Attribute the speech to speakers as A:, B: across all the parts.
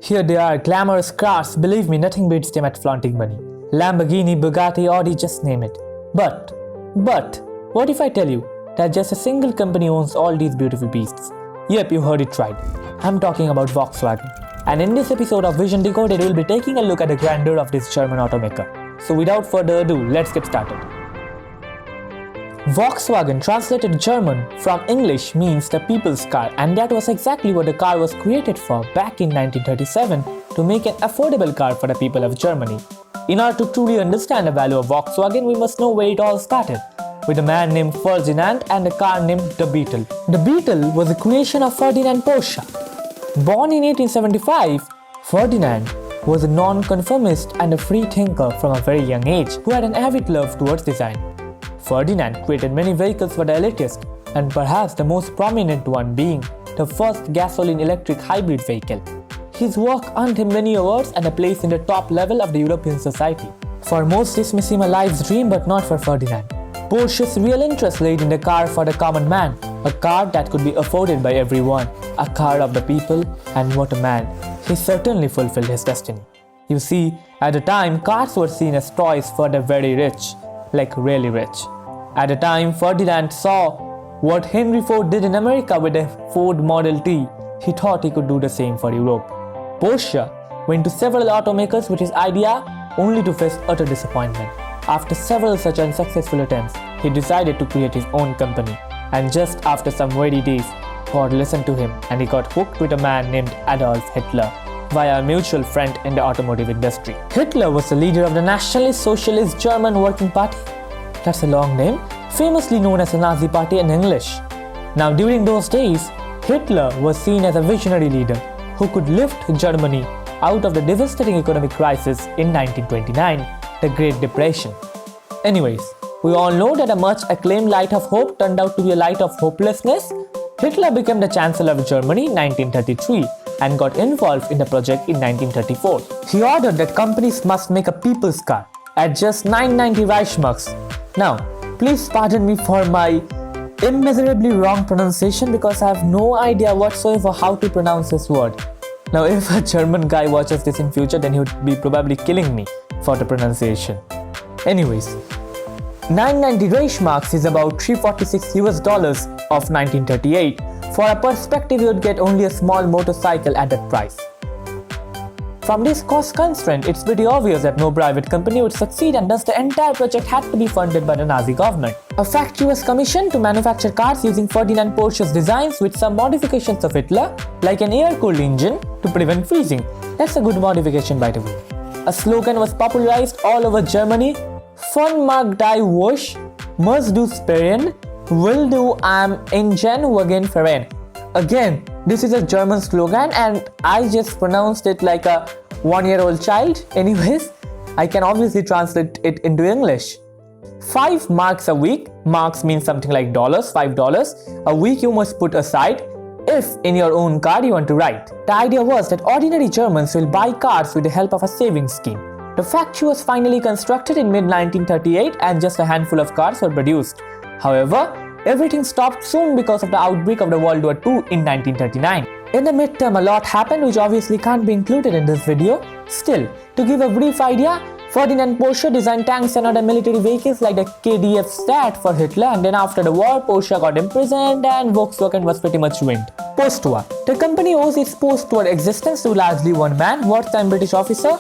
A: Here they are, glamorous cars, believe me, nothing beats them at flaunting money. Lamborghini, Bugatti, Audi, just name it. But, what if I tell you that just a single company owns all these beautiful beasts? Yep, you heard it right. I'm talking about Volkswagen. And in this episode of Vision Decoded, we'll be taking a look at the grandeur of this German automaker. So without further ado, let's get started. Volkswagen, translated German from English, means the people's car, and that was exactly what the car was created for back in 1937, to make an affordable car for the people of Germany. In order to truly understand the value of Volkswagen, we must know where it all started, with a man named Ferdinand and a car named the Beetle. The Beetle was a creation of Ferdinand Porsche. Born in 1875, Ferdinand was a nonconformist and a free thinker from a very young age who had an avid love towards design. Ferdinand created many vehicles for the elitist, and perhaps the most prominent one being the first gasoline-electric hybrid vehicle. His work earned him many awards and a place in the top level of the European society. For most, this may seem a life's dream, but not for Ferdinand. Porsche's real interest laid in the car for the common man, a car that could be afforded by everyone, a car of the people, and what a man. He certainly fulfilled his destiny. You see, at the time, cars were seen as toys for the very rich, like really rich. At the time, Ferdinand saw what Henry Ford did in America with the Ford Model T. He thought he could do the same for Europe. Porsche went to several automakers with his idea, only to face utter disappointment. After several such unsuccessful attempts, he decided to create his own company. And just after some weary days, Ford listened to him and he got hooked with a man named Adolf Hitler via a mutual friend in the automotive industry. Hitler was the leader of the Nationalist Socialist German Working Party. That's a long name, famously known as the Nazi Party in English. Now, during those days, Hitler was seen as a visionary leader who could lift Germany out of the devastating economic crisis in 1929, the Great Depression. Anyways, we all know that a much acclaimed light of hope turned out to be a light of hopelessness. Hitler became the Chancellor of Germany in 1933 and got involved in the project in 1934. He ordered that companies must make a people's car at just 990 Reichsmarks. Now, please pardon me for my immeasurably wrong pronunciation because I have no idea whatsoever how to pronounce this word. Now, if a German guy watches this in future, then he would be probably killing me for the pronunciation. Anyways, 990 Reichsmarks is about $346 of 1938. For a perspective, you would get only a small motorcycle at that price. From this cost constraint, it's pretty obvious that no private company would succeed, and thus the entire project had to be funded by the Nazi government. A factory was commissioned to manufacture cars using Ferdinand Porsche's designs with some modifications of Hitler, like an air-cooled engine to prevent freezing. That's a good modification, by the way. A slogan was popularized all over Germany: "Von mag die Wusch, muss du sparen, will do am Ingen wagen fahren." Again, this is a German slogan and I just pronounced it like a one-year-old child. Anyways, I can obviously translate it into English. 5 marks a week. Marks means something like dollars, $5 a week you must put aside if in your own car you want to ride. The idea was that ordinary Germans will buy cars with the help of a savings scheme. The factory was finally constructed in mid-1938 and just a handful of cars were produced. However, everything stopped soon because of the outbreak of the World War II in 1939. In the midterm, a lot happened which obviously can't be included in this video. Still, to give a brief idea, Ferdinand Porsche designed tanks and other military vehicles like the KDF Stat for Hitler, and then after the war, Porsche got imprisoned and Volkswagen was pretty much ruined. Post-war, the company owes its post-war existence to largely one man, wartime British officer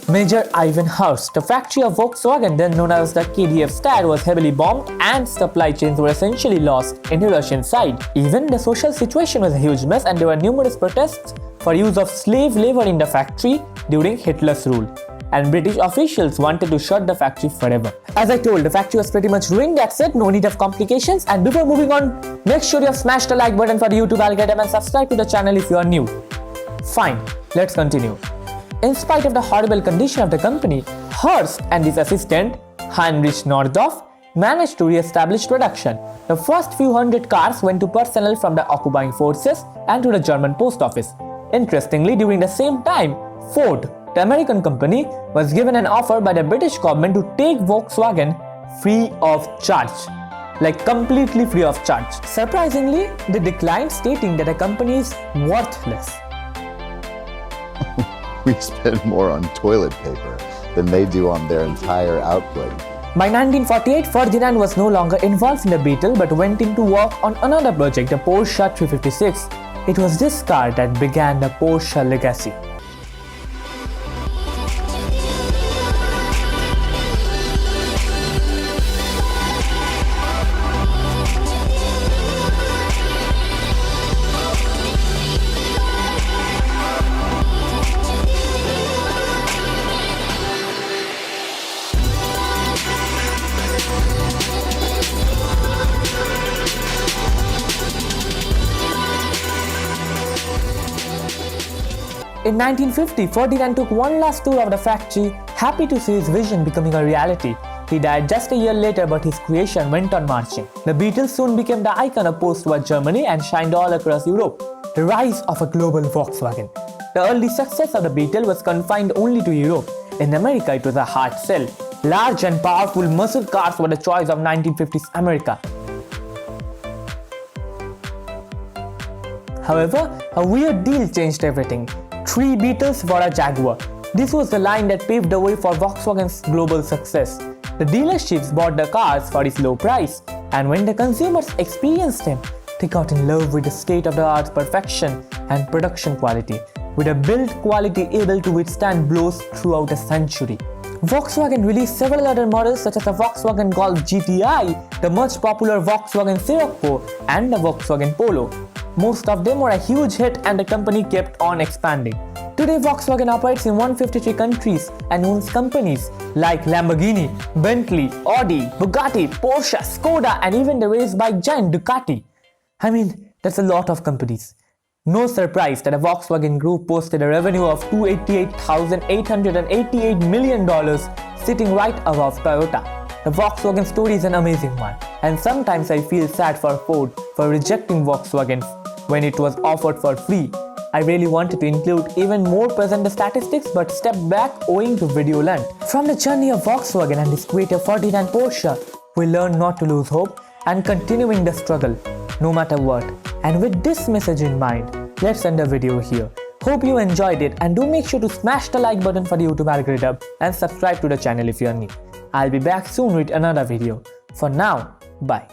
A: Major Ivan Hurst. The factory of Volkswagen, then known as the KDF Stat, was heavily bombed and supply chains were essentially lost in the Russian side. Even the social situation was a huge mess and there were numerous protests for use of slave labor in the factory during Hitler's rule. And British officials wanted to shut the factory forever. As I told, the factory was pretty much ruined. That's it, no need of complications. And before moving on, make sure you have smashed the like button for the YouTube algorithm and subscribe to the channel if you are new. Fine, let's continue. In spite of the horrible condition of the company, Hurst and his assistant, Heinrich Nordorf, managed to re-establish production. The first few hundred cars went to personnel from the occupying forces and to the German post office. Interestingly, during the same time, Ford, the American company, was given an offer by the British government to take Volkswagen free of charge. Like completely free of charge. Surprisingly, they declined, stating that the company is worthless.
B: we spend more on toilet paper than they do on their entire output.
A: By 1948, Ferdinand was no longer involved in the Beetle but went in to work on another project, the Porsche 356. It was this car that began the Porsche legacy. In 1950, Ferdinand took one last tour of the factory, happy to see his vision becoming a reality. He died just a year later, but his creation went on marching. The Beetle soon became the icon of post-war Germany and shined all across Europe. The rise of a global Volkswagen. The early success of the Beetle was confined only to Europe. In America, it was a hard sell. Large and powerful muscle cars were the choice of 1950s America. However, a weird deal changed everything. 3 Beetles for a Jaguar. This was the line that paved the way for Volkswagen's global success. The dealerships bought the cars for its low price, and when the consumers experienced them, they got in love with the state-of-the-art perfection and production quality, with a build quality able to withstand blows throughout a century. Volkswagen released several other models such as the Volkswagen Golf GTI, the much popular Volkswagen Scirocco, and the Volkswagen Polo. Most of them were a huge hit and the company kept on expanding. Today, Volkswagen operates in 153 countries and owns companies like Lamborghini, Bentley, Audi, Bugatti, Porsche, Skoda, and even the race bike giant Ducati. I mean, that's a lot of companies. No surprise that the Volkswagen Group posted a revenue of $288,888 million, sitting right above Toyota. The Volkswagen story is an amazing one, and sometimes I feel sad for Ford for rejecting Volkswagen when it was offered for free. I really wanted to include even more present statistics but stepped back owing to video length. From the journey of Volkswagen and its creator Ferdinand Porsche, we learn not to lose hope and continuing the struggle, no matter what. And with this message in mind, let's end the video here. Hope you enjoyed it, and do make sure to smash the like button for the YouTube algorithm and subscribe to the channel if you are new. I'll be back soon with another video. For now, bye.